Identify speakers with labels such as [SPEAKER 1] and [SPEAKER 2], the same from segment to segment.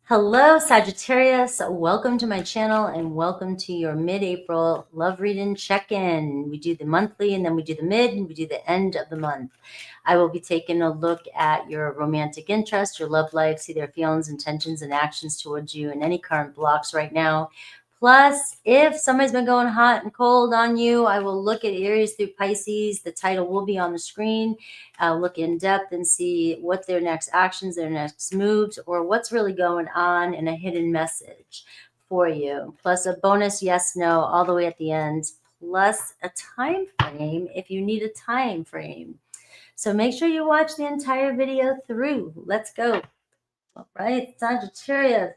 [SPEAKER 1] Hello, Sagittarius. Welcome to my channel and welcome to your mid-April love reading check-in. We do the monthly and then we do the mid and we do the end of the month. I will be taking a look at your romantic interest, your love life, see their feelings, intentions, and actions towards you and any current blocks right now. Plus, if somebody's been going hot and cold on you, I will look at Aries through Pisces. The title will be on the screen. I'll look in depth and see what their next actions, their next moves, or what's really going on in a hidden message for you. Plus a bonus yes, no, all the way at the end, plus a time frame if you need a time frame. So make sure you watch the entire video through. Let's go. All right, Sagittarius.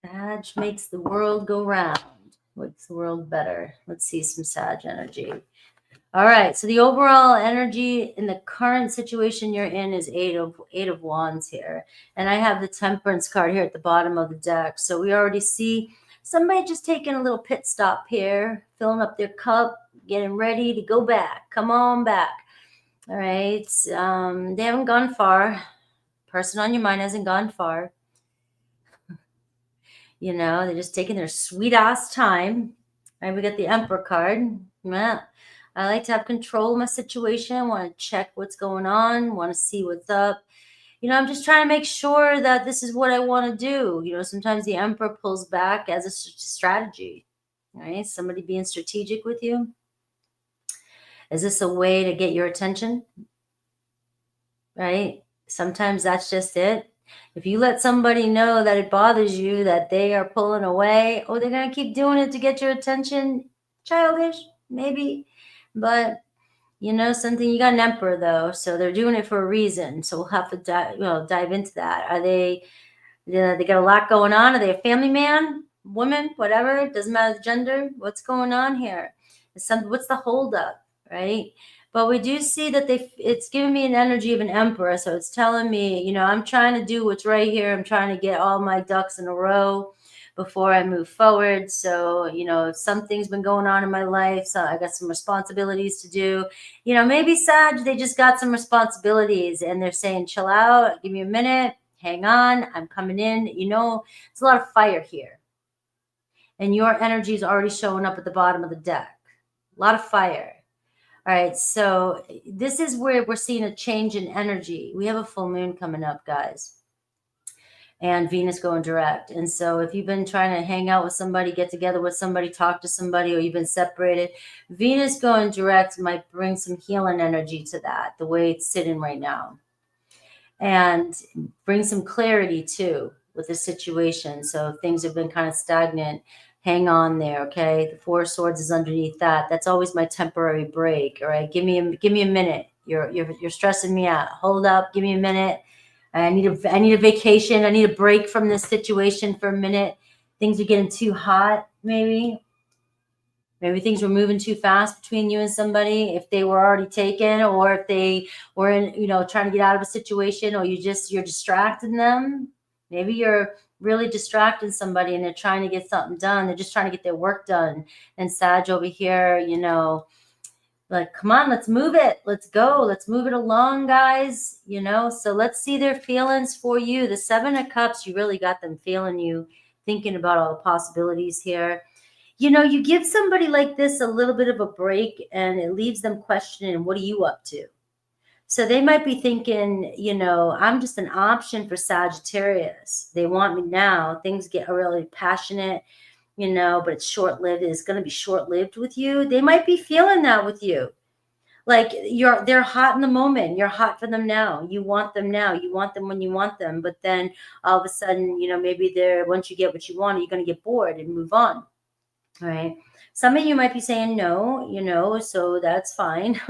[SPEAKER 1] Sag makes the world go round. Makes the world better. Let's see some Sag energy. All right, so the overall energy in the current situation you're in is eight of wands here. And I have the temperance card here at the bottom of the deck. So we already see somebody just taking a little pit stop here, filling up their cup, getting ready to go back. Come on back. All right, they haven't gone far. Person on your mind hasn't gone far. You know, they're just taking their sweet ass time. All right, we got the Emperor card. Yeah. I like to have control of my situation, want to check what's going on, want to see what's up. You know, I'm just trying to make sure that this is what I want to do. You know, sometimes the Emperor pulls back as a strategy, right? Somebody being strategic with you. Is this a way to get your attention? Right? Sometimes that's just it. If you let somebody know that it bothers you, that they are pulling away, oh, they're going to keep doing it to get your attention. Childish, maybe. But, you know, something, you got an Emperor, though, so they're doing it for a reason. So we'll have to dive into that. Are they got a lot going on? Are they a family man, woman, whatever? It doesn't matter the gender. What's going on here? What's the holdup, right? But we do see that it's giving me an energy of an Emperor. So it's telling me, you know, I'm trying to do what's right here. I'm trying to get all my ducks in a row before I move forward. So, you know, something's been going on in my life. So I got some responsibilities to do. You know, maybe Sag, they just got some responsibilities and they're saying, chill out, give me a minute, hang on, I'm coming in. You know, it's a lot of fire here. And your energy is already showing up at the bottom of the deck. A lot of fire. All right, so this is where we're seeing a change in energy. We have a full moon coming up, guys, and Venus going direct. And so if you've been trying to hang out with somebody, get together with somebody, talk to somebody, or you've been separated, Venus going direct might bring some healing energy to that, the way it's sitting right now, and bring some clarity too with the situation. So things have been kind of stagnant. Hang on there, okay? The Four of Swords is underneath that. That's always my temporary break. All right, give me a minute. You're stressing me out. Hold up, give me a minute. I need a vacation. I need a break from this situation for a minute. Things are getting too hot, maybe. Maybe things were moving too fast between you and somebody, if they were already taken, or if they were in, you know, trying to get out of a situation, or you're distracting them. Maybe you're really distracting somebody and they're trying to get something done. They're just trying to get their work done. And Sag over here, you know, like, come on, let's move it. Let's go. Let's move it along, guys. You know, so let's see their feelings for you. The Seven of Cups, you really got them feeling you, thinking about all the possibilities here. You know, you give somebody like this a little bit of a break and it leaves them questioning, what are you up to? So they might be thinking, you know, I'm just an option for Sagittarius. They want me now. Things get really passionate, you know, but it's short-lived. It's going to be short-lived with you. They might be feeling that with you. Like they're hot in the moment. You're hot for them now. You want them now. You want them when you want them. But then all of a sudden, you know, maybe once you get what you want, you're going to get bored and move on. All right. Some of you might be saying no, you know, so that's fine.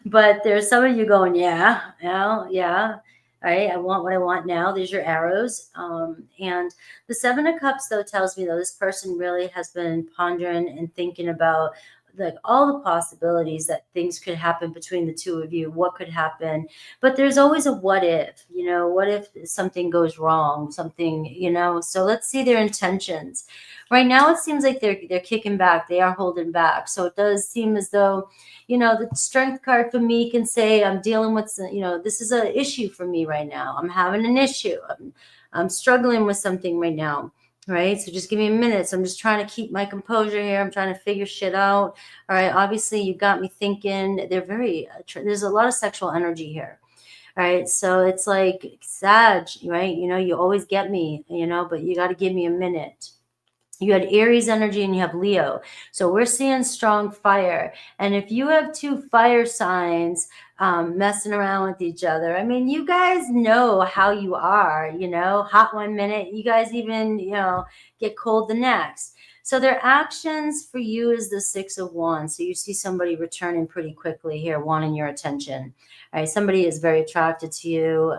[SPEAKER 1] But there's some of you going, yeah. All right, I want what I want now. There's your arrows. And the Seven of Cups, though, tells me, though, this person really has been pondering and thinking about like all the possibilities that things could happen between the two of you, what could happen. But there's always a what if, what if something goes wrong, something, so let's see their intentions. Right now, it seems like they're kicking back. They are holding back. So it does seem as though, the strength card for me can say, I'm dealing with, this is an issue for me right now. I'm having an issue. I'm struggling with something right now. Right. So just give me a minute. So I'm just trying to keep my composure here. I'm trying to figure shit out. All right. Obviously, you got me thinking. They're very, there's a lot of sexual energy here. All right. So it's like Sag, right? You always get me, but you got to give me a minute. You had Aries energy and you have Leo. So we're seeing strong fire. And if you have two fire signs messing around with each other, I mean, you guys know how you are, hot one minute, you guys even, get cold the next. So their actions for you is the 6 of Wands. So you see somebody returning pretty quickly here, wanting your attention. All right, somebody is very attracted to you.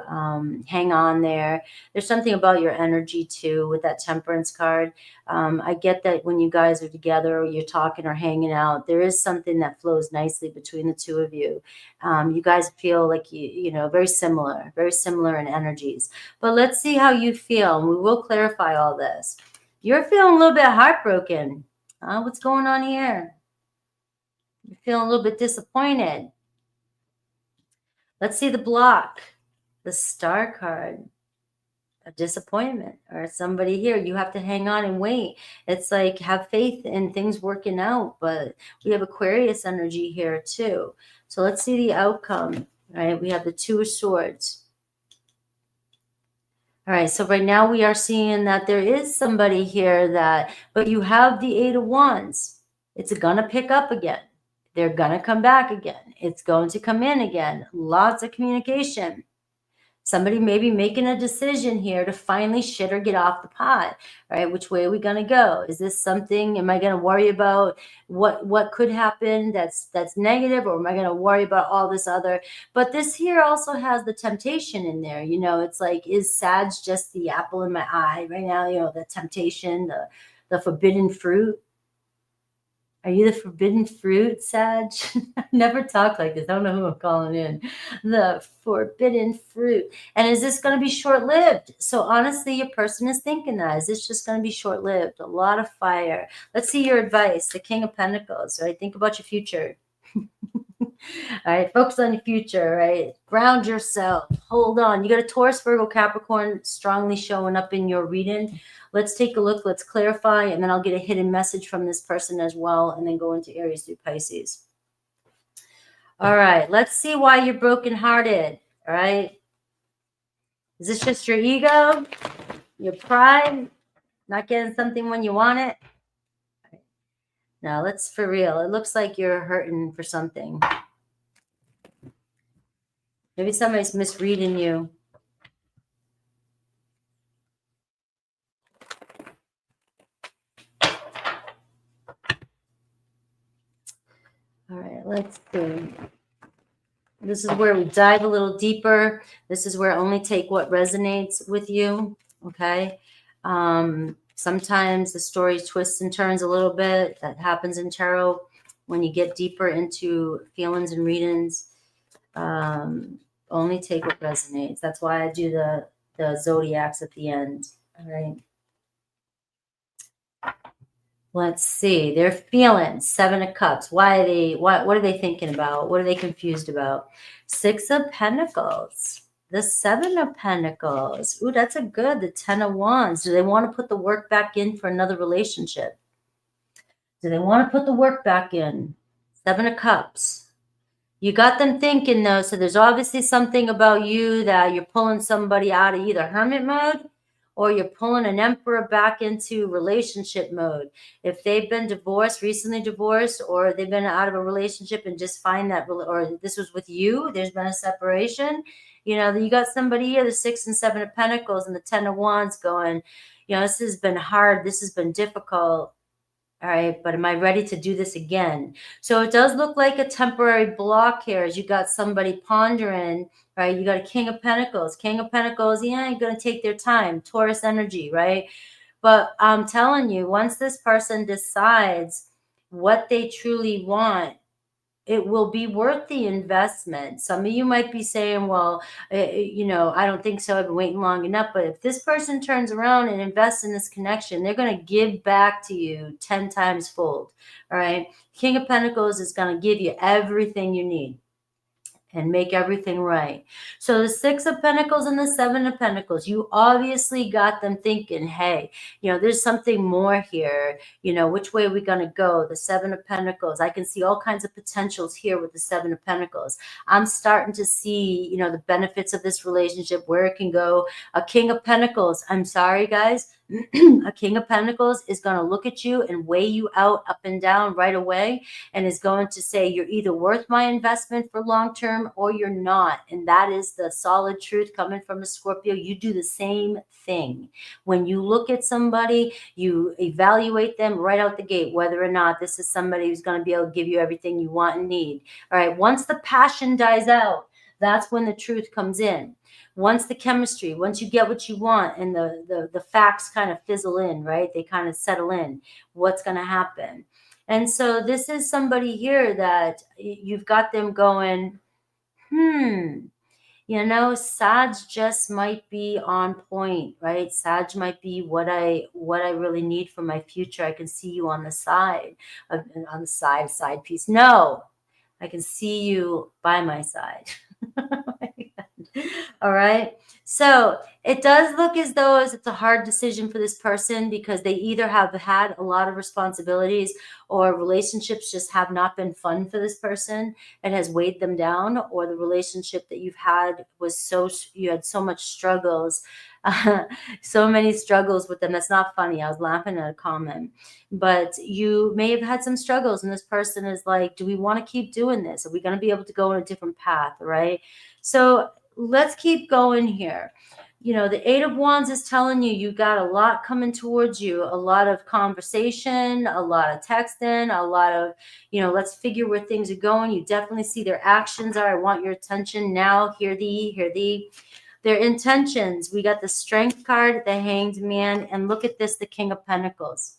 [SPEAKER 1] Hang on there. There's something about your energy too with that Temperance card. I get that when you guys are together or you're talking or hanging out, there is something that flows nicely between the two of you. You guys feel like very similar in energies. But let's see how you feel, and we will clarify all this. You're feeling a little bit heartbroken. What's going on here? You're feeling a little bit disappointed. Let's see the block, the Star card. A disappointment or somebody here. You have to hang on and wait. It's like have faith in things working out, but we have Aquarius energy here too. So let's see the outcome, right? We have the 2 of Swords. All right, so right now we are seeing that there is somebody here but you have the 8 of Wands. It's gonna pick up again. They're gonna come back again. It's going to come in again. Lots of communication. Somebody may be making a decision here to finally shit or get off the pot, right? Which way are we going to go? Is this something, am I going to worry about what could happen that's negative, or am I going to worry about all this other? But this here also has the temptation in there. It's like, is Sag just the apple in my eye right now? The temptation, the forbidden fruit. Are you the forbidden fruit, Sag? I never talk like this. I don't know who I'm calling in. The forbidden fruit. And is this going to be short-lived? So honestly, your person is thinking that. Is this just going to be short-lived? A lot of fire. Let's see your advice. The King of Pentacles, right? Think about your future. All right, focus on your future, right? Ground yourself. Hold on. You got a Taurus, Virgo, Capricorn strongly showing up in your reading. Let's take a look. Let's clarify, and then I'll get a hidden message from this person as well, and then go into Aries through Pisces. All right, let's see why you're brokenhearted. All right. Is this just your ego, your pride, not getting something when you want it? Now, let's for real. It looks like you're hurting for something. Maybe somebody's misreading you. All right, let's see. This is where we dive a little deeper. This is where I only take what resonates with you, okay? Sometimes the story twists and turns a little bit. That happens in tarot when you get deeper into feelings and readings. Only take what resonates. That's why I do the zodiacs at the end, all right? Let's see. They're feeling 7 of Cups. Why are they? What are they thinking about? What are they confused about? 6 of Pentacles. The 7 of Pentacles. Ooh, that's a good. The 10 of Wands. Do they want to put the work back in for another relationship? Do they want to put the work back in? 7 of Cups. You got them thinking though. So there's obviously something about you that you're pulling somebody out of either hermit mode, or you're pulling an emperor back into relationship mode. If they've been divorced, recently divorced, or they've been out of a relationship and just find that, or this was with you, there's been a separation, you got somebody here, the 6 and 7 of Pentacles and the 10 of Wands going, this has been hard. This has been difficult. All right, but am I ready to do this again? So it does look like a temporary block here as you got somebody pondering, right? You got a King of Pentacles. King of Pentacles, yeah, going to take their time. Taurus energy, right? But I'm telling you, once this person decides what they truly want, it will be worth the investment. Some of you might be saying, well, I don't think so. I've been waiting long enough. But if this person turns around and invests in this connection, they're going to give back to you 10 times fold. All right. King of Pentacles is going to give you everything you need and make everything right. So the Six of Pentacles and the Seven of Pentacles, you obviously got them thinking, hey, there's something more here. Which way are we going to go? The Seven of Pentacles, I can see all kinds of potentials here with the Seven of Pentacles. I'm starting to see, the benefits of this relationship, where it can go. A King of Pentacles, I'm sorry, guys. A King of Pentacles is going to look at you and weigh you out up and down right away, and is going to say, you're either worth my investment for long term or you're not. And that is the solid truth coming from a Scorpio. You do the same thing. When you look at somebody, you evaluate them right out the gate, whether or not this is somebody who's going to be able to give you everything you want and need. All right. Once the passion dies out, that's when the truth comes in. Once the chemistry, once you get what you want and the facts kind of fizzle in, right? They kind of settle in. What's going to happen? And so this is somebody here that you've got them going, Sag just might be on point, right? Sag might be what I really need for my future. I can see you on the side, on the side piece. No, I can see you by my side. All right. So it does look as though it's a hard decision for this person, because they either have had a lot of responsibilities, or relationships just have not been fun for this person. It has weighed them down, or the relationship that you've had you had so much struggles, so many struggles with them. That's not funny. I was laughing at a comment, but you may have had some struggles, and this person is like, do we want to keep doing this? Are we going to be able to go in a different path? Right? So let's keep going here. The Eight of Wands is telling you, you got a lot coming towards you, a lot of conversation, a lot of texting, a lot of, let's figure where things are going. You definitely see their actions are, I want your attention now, hear thee. Their intentions, we got the Strength card, the Hanged Man, and look at this, the King of Pentacles.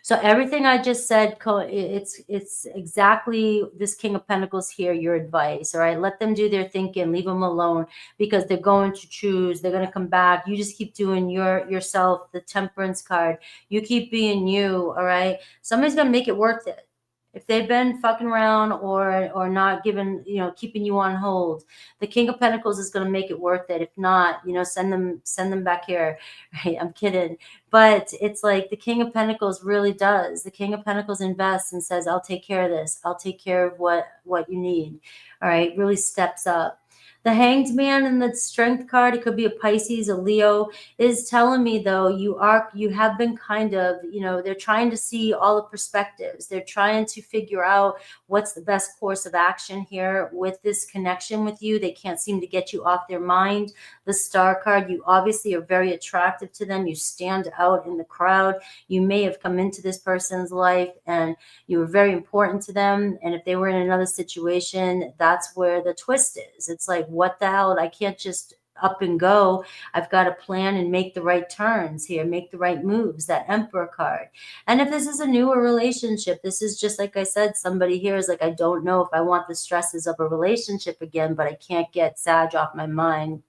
[SPEAKER 1] So everything I just said, it's exactly this King of Pentacles here, your advice. All right. Let them do their thinking. Leave them alone, because they're going to choose. They're going to come back. You just keep doing yourself, the Temperance card. You keep being you. All right. Somebody's going to make it worth it. If they've been fucking around or not giving, keeping you on hold, the King of Pentacles is going to make it worth it. If not, send them back here. Right? I'm kidding. But it's like the King of Pentacles really does. The King of Pentacles invests and says, I'll take care of this. I'll take care of what you need. All right. Really steps up. The Hanged Man and the Strength card, it could be a Pisces, a Leo, is telling me, though, you have been kind of, they're trying to see all the perspectives. They're trying to figure out what's the best course of action here with this connection with you. They can't seem to get you off their mind. The Star card, you obviously are very attractive to them. You stand out in the crowd. You may have come into this person's life and you were very important to them. And if they were in another situation, that's where the twist is. It's like, what the hell? I can't just up and go. I've got to plan and make the right turns here, make the right moves, that Emperor card. And if this is a newer relationship, this is just like I said, somebody here is like, I don't know if I want the stresses of a relationship again, but I can't get Sag off my mind.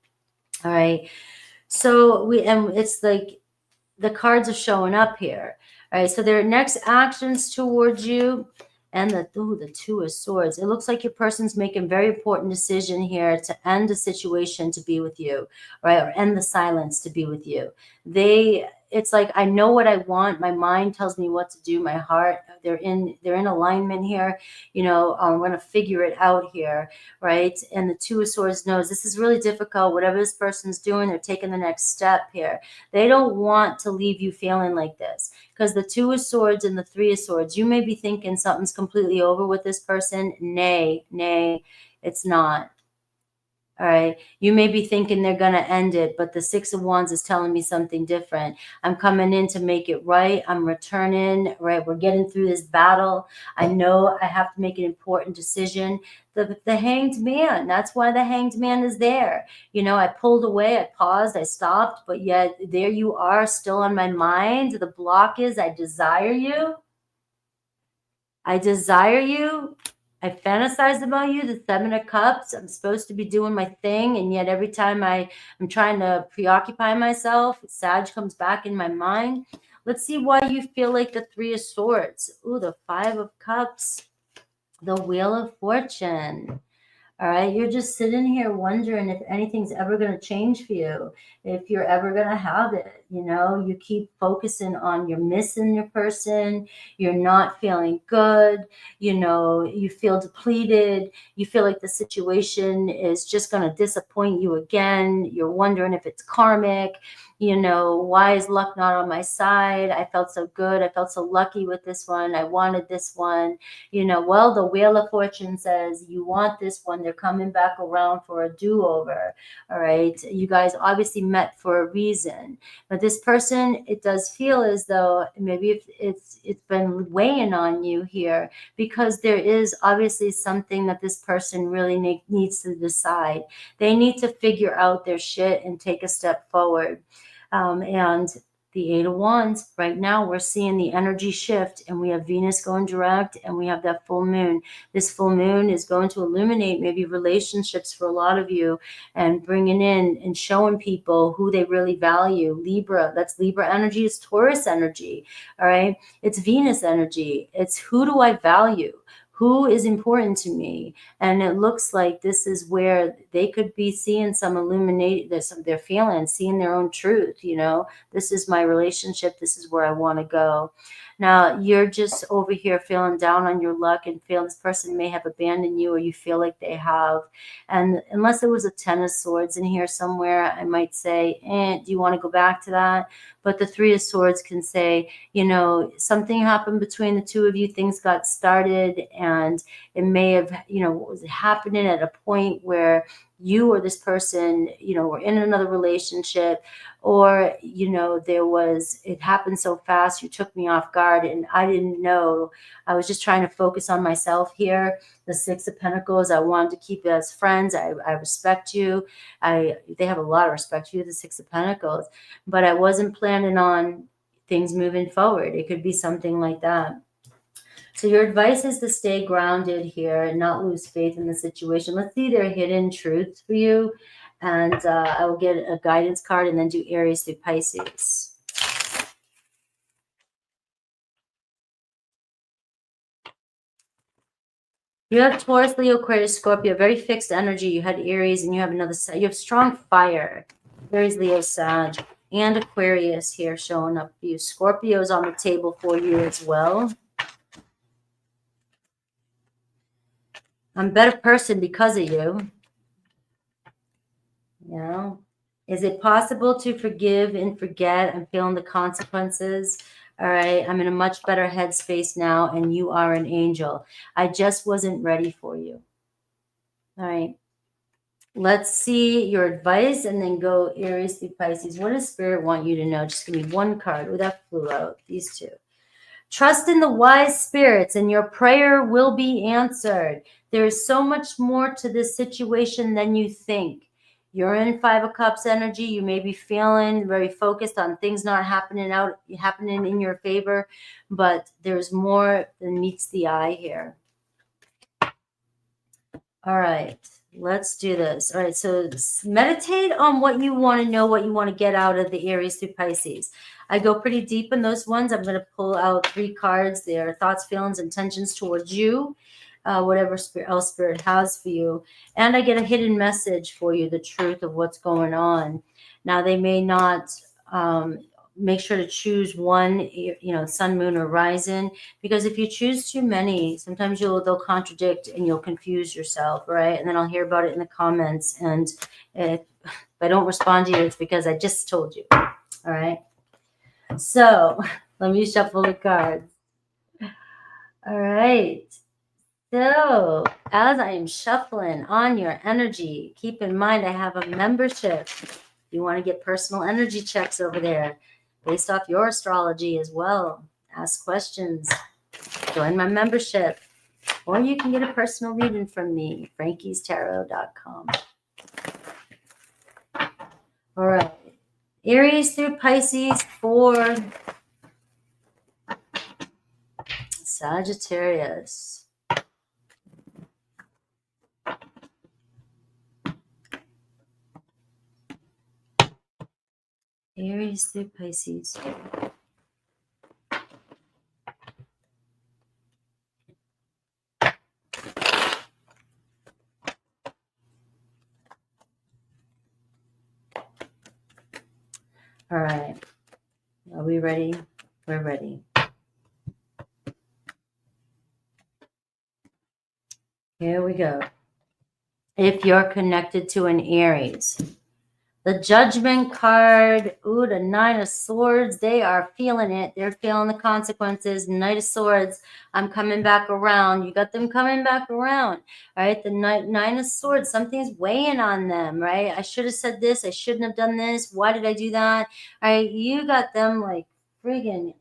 [SPEAKER 1] All right. So it's like the cards are showing up here. All right. So their next actions towards you, and the Two of Swords. It looks like your person's making a very important decision here to end a situation to be with you, right? Or end the silence to be with you. It's like, I know what I want. My mind tells me what to do. My heart, they're in alignment here. I'm going to figure it out here, right? And the Two of Swords knows this is really difficult. Whatever this person's doing, they're taking the next step here. They don't want to leave you feeling like this, because the Two of Swords and the Three of Swords, you may be thinking something's completely over with this person. Nay, it's not. All right. You may be thinking they're going to end it, but the Six of Wands is telling me something different. I'm coming in to make it right. I'm returning, right? We're getting through this battle. I know I have to make an important decision. The Hanged Man, that's why the Hanged Man is there. I pulled away, I paused, I stopped, but yet there you are still on my mind. The block is, I desire you. I desire you. I fantasize about you, the 7 of Cups. I'm supposed to be doing my thing, and yet every time I'm trying to preoccupy myself, Sag comes back in my mind. Let's see why you feel like the 3 of Swords. Ooh, the 5 of Cups, the Wheel of Fortune. All right, you're just sitting here wondering if anything's ever going to change for you, if you're ever going to have it. You know, you keep focusing on you're missing your person, you're not feeling good, you know, you feel depleted, you feel like the situation is just going to disappoint you again. You're wondering if it's karmic. You know, why is luck not on my side? I felt so good. I felt so lucky with this one. I wanted this one. You know, well, the Wheel of Fortune says you want this one. They're coming back around for a do-over. All right. You guys obviously met for a reason. But this person, it does feel as though maybe it's been weighing on you here, because there is obviously something that this person really needs to decide. They need to figure out their shit and take a step forward. And the 8 of Wands, right now we're seeing the energy shift, and we have Venus going direct, and we have that full moon. This full moon is going to illuminate maybe relationships for a lot of you, and bringing in and showing people who they really value. Libra, that's Libra energy. It's Taurus energy. All right. It's Venus energy. It's who do I value? Who is important to me? And it looks like this is where they could be seeing some illuminate this, their feelings, seeing their own truth. You know, this is my relationship. This is where I want to go. Now, you're just over here feeling down on your luck and feel this person may have abandoned you, or you feel like they have. And unless there was a 10 of Swords in here somewhere, I might say, do you want to go back to that? But the 3 of Swords can say, you know, something happened between the two of you. Things got started, and it may have, you know, was happening at a point where you or this person, you know, were in another relationship, or, you know, it happened so fast, you took me off guard and I didn't know. I was just trying to focus on myself here. The 6 of Pentacles, I wanted to keep it as friends. I respect you. They have a lot of respect for you, the 6 of Pentacles, but I wasn't planning on things moving forward. It could be something like that. So your advice is to stay grounded here and not lose faith in the situation. Let's see their hidden truths for you. And I will get a guidance card and then do Aries through Pisces. You have Taurus, Leo, Aquarius, Scorpio, very fixed energy. You had Aries, and you have another side. You have strong fire. Aries, Leo, Sag, and Aquarius here showing up for you. Scorpio is on the table for you as well. I'm a better person because of you. You know, is it possible to forgive and forget? I'm feeling the consequences. All right. I'm in a much better headspace now, and you are an angel. I just wasn't ready for you. All right. Let's see your advice and then go Aries through Pisces. What does Spirit want you to know? Just give me one card. Oh, that flew out. These two. Trust in the wise spirits and your prayer will be answered. There is so much more to this situation than you think. You're in 5 of Cups energy. You may be feeling very focused on things not happening in your favor, but there's more than meets the eye here. All right, let's do this. All right, so meditate on what you want to know, what you want to get out of the Aries through Pisces. I go pretty deep in those ones. I'm going to pull out 3 cards. Their thoughts, feelings, intentions towards you, whatever else Spirit has for you. And I get a hidden message for you, the truth of what's going on. Now, they may not make sure to choose one, you know, sun, moon, or rising, because if you choose too many, sometimes they'll contradict and you'll confuse yourself, right? And then I'll hear about it in the comments. And if I don't respond to you, it's because I just told you. All right. So let me shuffle the cards. All right. So as I am shuffling on your energy, keep in mind I have a membership. You want to get personal energy checks over there based off your astrology as well. Ask questions. Join my membership. Or you can get a personal reading from me, frankiestarot.com. All right. Aries through Pisces for Sagittarius. Aries through Pisces. All right. Are we ready? We're ready. Here we go. If you're connected to an Aries, the Judgment card, ooh, the Nine of Swords, they are feeling it. They're feeling the consequences. Knight of Swords, I'm coming back around. You got them coming back around, right? The Nine of Swords, something's weighing on them, right? I should have said this. I shouldn't have done this. Why did I do that? All right, you got them like friggin'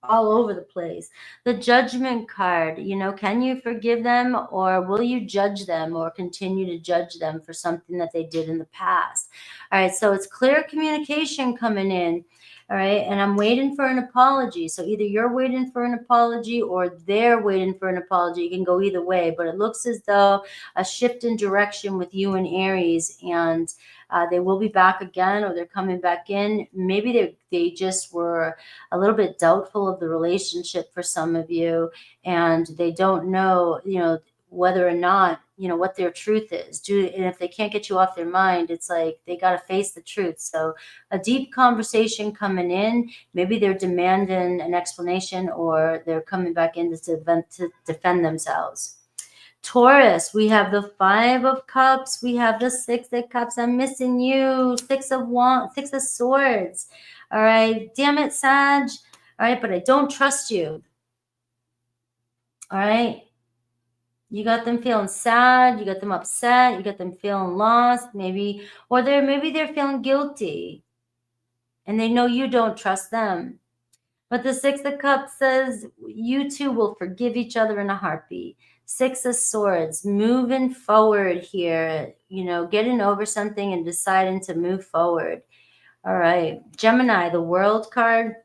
[SPEAKER 1] all over the place. The Judgment card, you know, can you forgive them, or will you judge them or continue to judge them for something that they did in the past? All right, so it's clear communication coming in. All right, and I'm waiting for an apology. So either you're waiting for an apology or they're waiting for an apology. You can go either way, but it looks as though a shift in direction with you and Aries, and they will be back again, or they're coming back in. Maybe they just were a little bit doubtful of the relationship for some of you, and they don't know, you know, whether or not, you know, what their truth is. And if they can't get you off their mind, it's like they got to face the truth. So a deep conversation coming in, maybe they're demanding an explanation, or they're coming back in to defend themselves. Taurus, we have the Five of Cups. We have the Six of Cups. I'm missing you. Six of Swords. All right. Damn it, Sag. All right. But I don't trust you. All right. You got them feeling sad. You got them upset. You got them feeling lost. Maybe they're feeling guilty. And they know you don't trust them. But the Six of Cups says you two will forgive each other in a heartbeat. Six of Swords, moving forward here, you know, getting over something and deciding to move forward. All right. Gemini, the World card,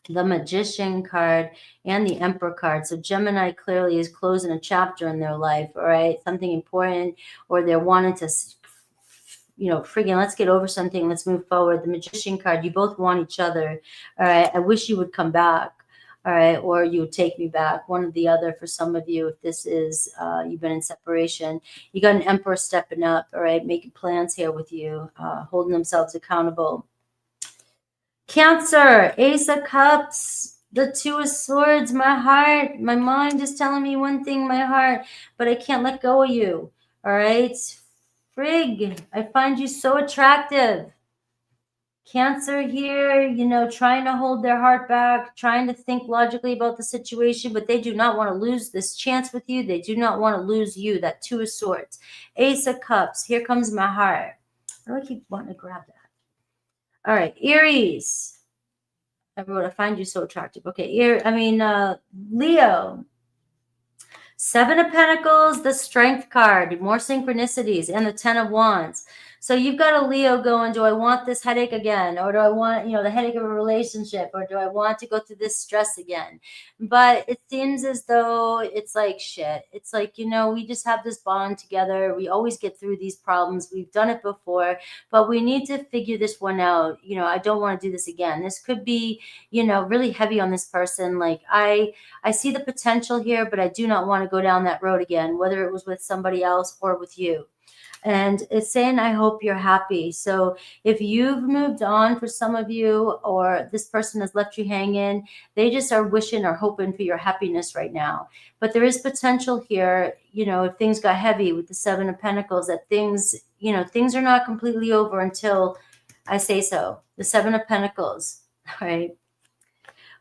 [SPEAKER 1] the Magician card, and the Emperor card. So Gemini clearly is closing a chapter in their life, all right? Something important, or they're wanting to, you know, friggin' let's get over something. Let's move forward. The Magician card, you both want each other, all right? I wish you would come back. All right, or you would take me back, one or the other for some of you. If this is, you've been in separation, you got an Emperor stepping up, all right, making plans here with you, holding themselves accountable. Cancer, Ace of Cups, the Two of Swords, my heart, my mind is telling me one thing, my heart, but I can't let go of you, all right? Frig, I find you so attractive. Cancer here, you know, trying to hold their heart back, trying to think logically about the situation, but they do not want to lose this chance with you. They do not want to lose you, that Two of Swords. Ace of Cups, here comes my heart. I keep wanting to grab that. All right, Aries. I wrote, I find you so attractive. Okay, Leo. Seven of Pentacles, the Strength card, more synchronicities, and the Ten of Wands. So you've got a Leo going, do I want this headache again? Or do I want, you know, the headache of a relationship? Or do I want to go through this stress again? But it seems as though it's like shit. It's like, you know, we just have this bond together. We always get through these problems. We've done it before, but we need to figure this one out. You know, I don't want to do this again. This could be, you know, really heavy on this person. Like I see the potential here, but I do not want to go down that road again, whether it was with somebody else or with you. And it's saying, I hope you're happy. So if you've moved on for some of you, or this person has left you hanging, they just are wishing or hoping for your happiness right now. But there is potential here, you know, if things got heavy with the Seven of Pentacles, that things, you know, things are not completely over until I say so. The Seven of Pentacles, all right?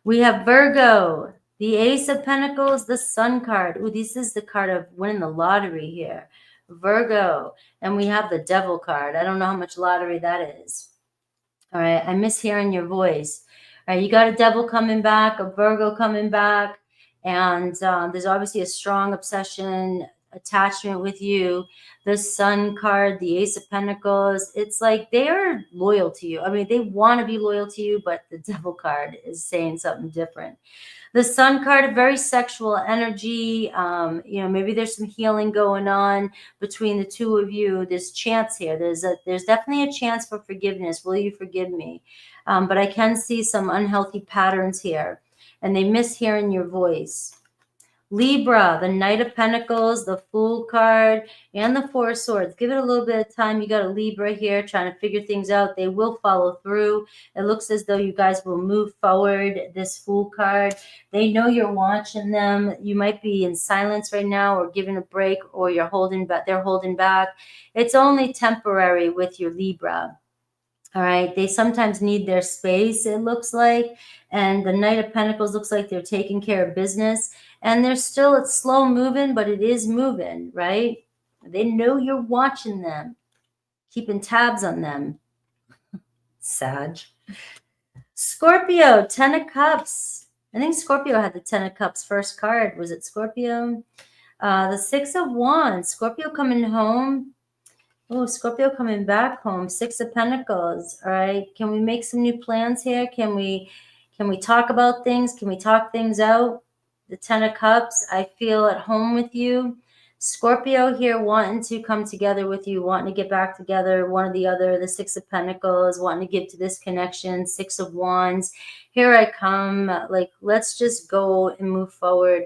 [SPEAKER 1] We have Virgo, the Ace of Pentacles, the Sun card. Ooh, this is the card of winning the lottery here. Virgo. And we have the Devil card. I don't know how much lottery that is. All right. I miss hearing your voice. All right. You got a Devil coming back, a Virgo coming back. And there's obviously a strong obsession attachment with you. The Sun card, the Ace of Pentacles, it's like they are loyal to you. I mean, they want to be loyal to you, but the Devil card is saying something different. The Sun card, a very sexual energy. Maybe there's some healing going on between the two of you. There's chance here. There's definitely a chance for forgiveness. Will you forgive me? But I can see some unhealthy patterns here, and they miss hearing your voice. Libra, the Knight of Pentacles, the Fool card, and the Four of Swords. Give it a little bit of time. You got a Libra here trying to figure things out. They will follow through. It looks as though you guys will move forward. This Fool card, they know you're watching them. You might be in silence right now or giving a break, or you're holding back. They're holding back. It's only temporary with your Libra. All right. They sometimes need their space, it looks like. And the Knight of Pentacles looks like they're taking care of business. And it's slow moving, but it is moving, right? They know you're watching them, keeping tabs on them. Sag. Scorpio, 10 of Cups. I think Scorpio had the 10 of Cups first card. Was it Scorpio? The 6 of Wands. Scorpio coming home. Oh, Scorpio coming back home. 6 of Pentacles. All right. Can we make some new plans here? Can we talk about things? Can we talk things out? The 10 of Cups. I feel at home with you. Scorpio here wanting to come together with you, wanting to get back together, one or the other. The 6 of Pentacles, wanting to get to this connection. 6 of Wands. Here I come. Like, let's just go and move forward,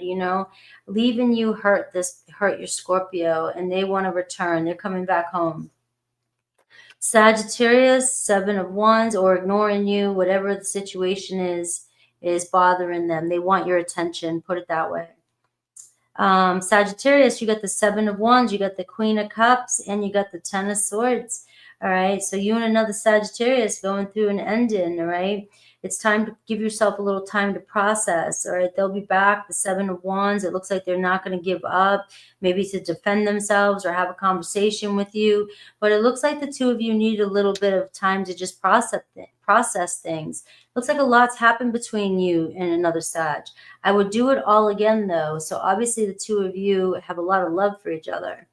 [SPEAKER 1] Leaving you hurt your Scorpio, and they want to return. They're coming back home. Sagittarius, 7 of Wands, or ignoring you, whatever the situation is bothering them. They want your attention, put it that way. Sagittarius, you got the 7 of Wands, you got the Queen of Cups, and you got the 10 of Swords. All right, so you and another Sagittarius going through an ending. All right, it's time to give yourself a little time to process. All right, they'll be back. The 7 of Wands, it looks like they're not going to give up, maybe to defend themselves or have a conversation with you. But it looks like the two of you need a little bit of time to just process things. Looks like a lot's happened between you and another Sag. I would do it all again, though. So obviously the two of you have a lot of love for each other.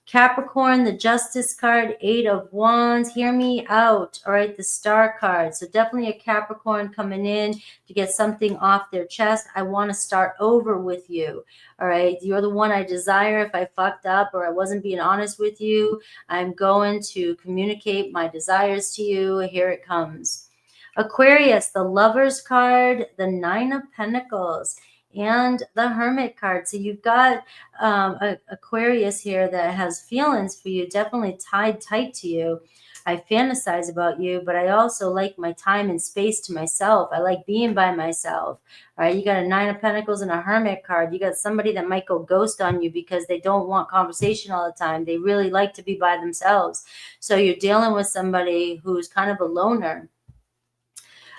[SPEAKER 1] Capricorn, the Justice card, 8 of Wands. Hear me out. All right, the Star card. So definitely a Capricorn coming in to get something off their chest. I want to start over with you. All right, you're the one I desire. If I fucked up or I wasn't being honest with you, I'm going to communicate my desires to you. Here it comes. Aquarius, the Lovers card, the 9 of Pentacles, and the Hermit card. So you've got Aquarius here that has feelings for you, definitely tied tight to you. I fantasize about you, but I also like my time and space to myself. I like being by myself. All right, you got a 9 of Pentacles and a Hermit card. You got somebody that might go ghost on you because they don't want conversation all the time. They really like to be by themselves. So you're dealing with somebody who's kind of a loner.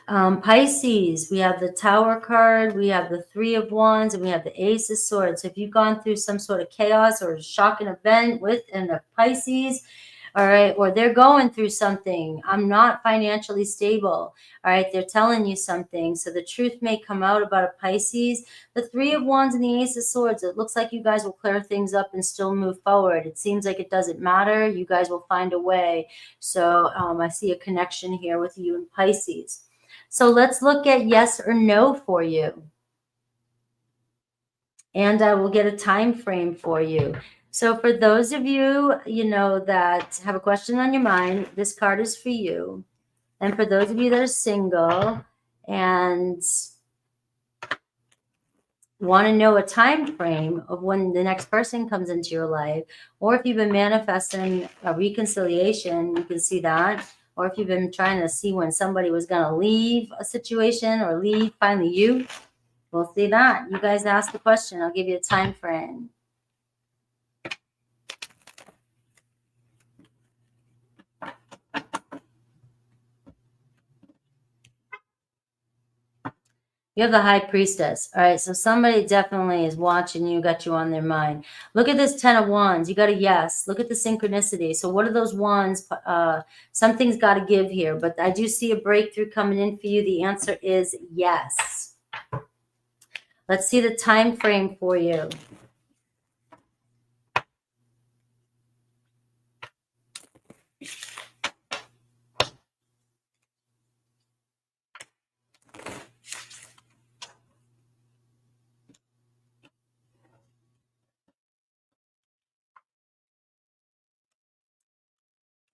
[SPEAKER 1] Pisces, we have the Tower card, we have the 3 of Wands, and we have the Ace of Swords. So if you've gone through some sort of chaos or shocking event within a Pisces, all right, or they're going through something, I'm not financially stable, all right, they're telling you something. So the truth may come out about a Pisces. The 3 of Wands and the Ace of Swords, it looks like you guys will clear things up and still move forward. It seems like it doesn't matter. You guys will find a way. So I see a connection here with you and Pisces. So let's look at yes or no for you. And I will get a time frame for you. So for those of you, that have a question on your mind, this card is for you. And for those of you that are single and want to know a time frame of when the next person comes into your life, or if you've been manifesting a reconciliation, you can see that. Or if you've been trying to see when somebody was going to leave a situation or leave finally you, we'll see that. You guys ask the question. I'll give you a time frame. You have the High Priestess. All right, so somebody definitely is watching you, got you on their mind. Look at this 10 of Wands. You got a yes. Look at the synchronicity. So what are those wands? Something's got to give here, but I do see a breakthrough coming in for you. The answer is yes. Let's see the time frame for you.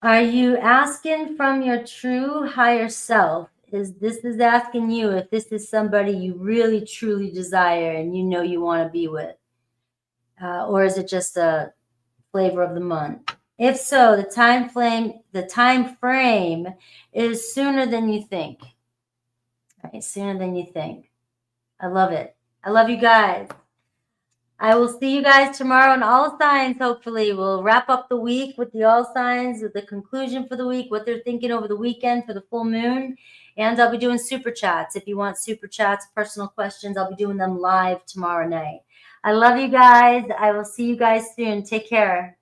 [SPEAKER 1] Are you asking from your true higher self? This is asking you if this is somebody you really truly desire and you know you want to be with, or is it just a flavor of the month? If so, the time frame is sooner than you think. Right, sooner than you think. I love it. I love you guys. I will see you guys tomorrow on All Signs. Hopefully, we'll wrap up the week with the All Signs, with the conclusion for the week, what they're thinking over the weekend for the full moon. And I'll be doing super chats. If you want super chats, personal questions, I'll be doing them live tomorrow night. I love you guys. I will see you guys soon. Take care.